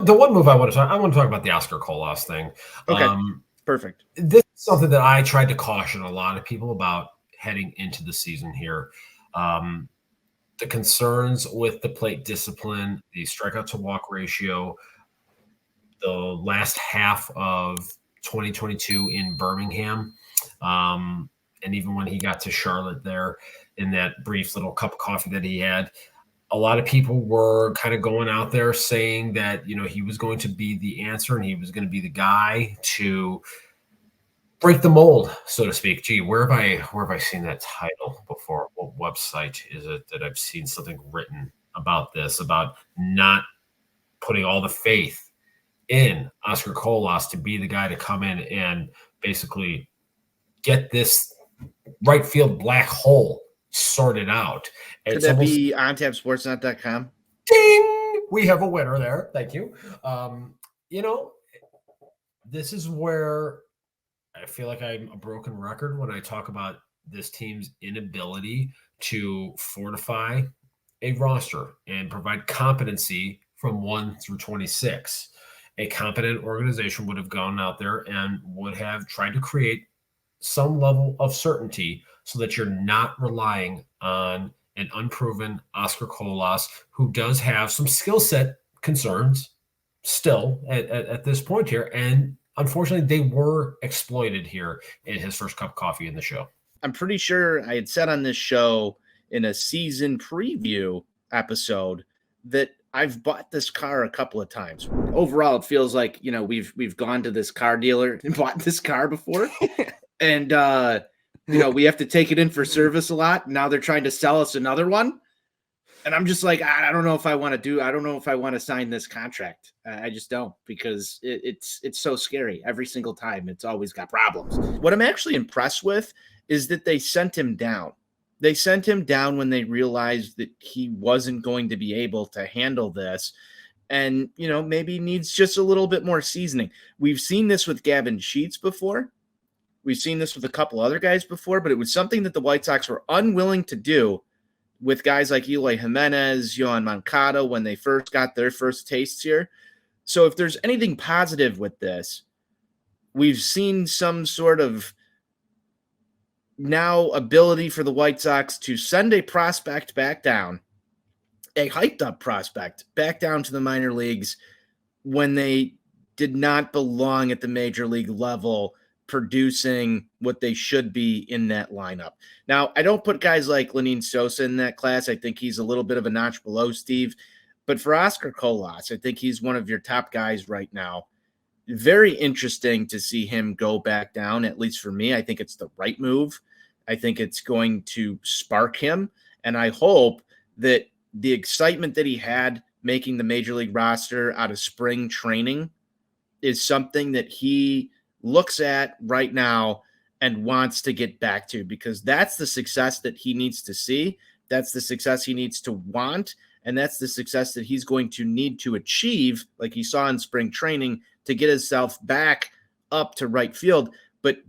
the one move I want to talk about the Oscar Colas thing. Okay, perfect. This is something that I tried to caution a lot of people about heading into the season here. The concerns with the plate discipline, the strikeout to walk ratio, the last half of 2022 in Birmingham. And even when he got to Charlotte there in that brief little cup of coffee that he had, a lot of people were kind of going out there saying that, he was going to be the answer and he was going to be the guy to break the mold, so to speak. Gee, where have I seen that title before? What website is it that I've seen something written about this, about not putting all the faith in Oscar Colas to be the guy to come in and basically get this right field black hole sorted out? Could that be ontapsportsnet.com? Ding! We have a winner there. Thank you. This is where I feel like I'm a broken record when I talk about this team's inability to fortify a roster and provide competency from 1 through 26. A competent organization would have gone out there and would have tried to create some level of certainty so that you're not relying on an unproven Oscar Colas, who does have some skill set concerns still at this point here. And unfortunately, they were exploited here in his first cup of coffee in the show. I'm pretty sure I had said on this show in a season preview episode that I've bought this car a couple of times. Overall, it feels like, we've gone to this car dealer and bought this car before. And, we have to take it in for service a lot. Now they're trying to sell us another one. And I'm just like, I don't know if I want to sign this contract. I just don't, because it's so scary. Every single time, it's always got problems. What I'm actually impressed with is that they sent him down. They sent him down when they realized that he wasn't going to be able to handle this. And, maybe needs just a little bit more seasoning. We've seen this with Gavin Sheets before. We've seen this with a couple other guys before, but it was something that the White Sox were unwilling to do with guys like Eloy Jimenez, Yohan Moncada, when they first got their first tastes here. So if there's anything positive with this, we've seen some sort of now ability for the White Sox to send a prospect back down, a hyped up prospect back down to the minor leagues when they did not belong at the major league level, producing what they should be in that lineup. Now, I don't put guys like Lenyn Sosa in that class. I think he's a little bit of a notch below Steve. But for Oscar Colas, I think he's one of your top guys right now. Very interesting to see him go back down, at least for me. I think it's the right move. I think it's going to spark him. And I hope that the excitement that he had making the major league roster out of spring training is something that he looks at right now and wants to get back to, because that's the success that he needs to see. That's the success he needs to want. And that's the success that he's going to need to achieve, like he saw in spring training, to get himself back up to right field. But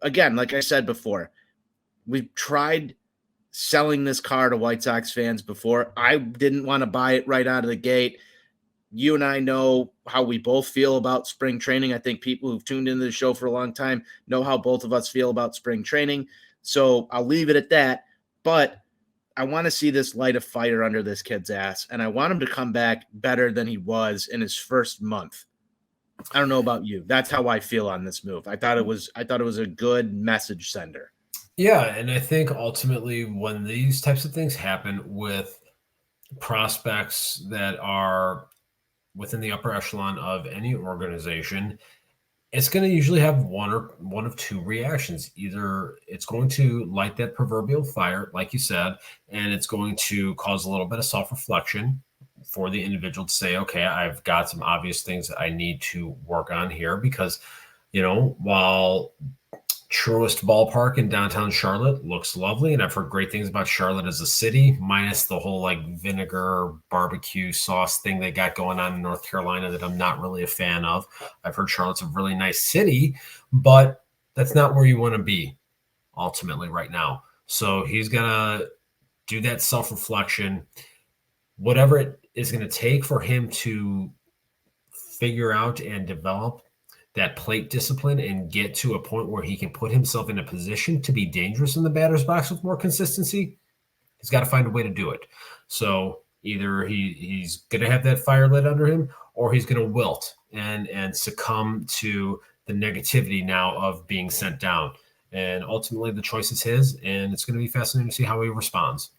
again, like I said before, we've tried selling this car to White Sox fans before. I didn't want to buy it right out of the gate. You and I know how we both feel about spring training. I think people who've tuned into the show for a long time know how both of us feel about spring training. So I'll leave it at that. But I want to see this light a fire under this kid's ass, and I want him to come back better than he was in his first month. I don't know about you. That's how I feel on this move. I thought it was a good message sender. Yeah, and I think ultimately when these types of things happen with prospects that are within the upper echelon of any organization, it's going to usually have one of two reactions. Either it's going to light that proverbial fire, like you said, and it's going to cause a little bit of self-reflection for the individual to say, okay, I've got some obvious things that I need to work on here, because, while Truist Ballpark in downtown Charlotte looks lovely, and I've heard great things about Charlotte as a city, minus the whole vinegar barbecue sauce thing they got going on in North Carolina that I'm not really a fan of. I've heard Charlotte's a really nice city, but that's not where you want to be ultimately right now. So he's gonna do that self-reflection, whatever it is going to take for him to figure out and develop that plate discipline and get to a point where he can put himself in a position to be dangerous in the batter's box with more consistency, he's got to find a way to do it. So either he's going to have that fire lit under him, or he's going to wilt and succumb to the negativity now of being sent down. And ultimately, the choice is his, and it's going to be fascinating to see how he responds.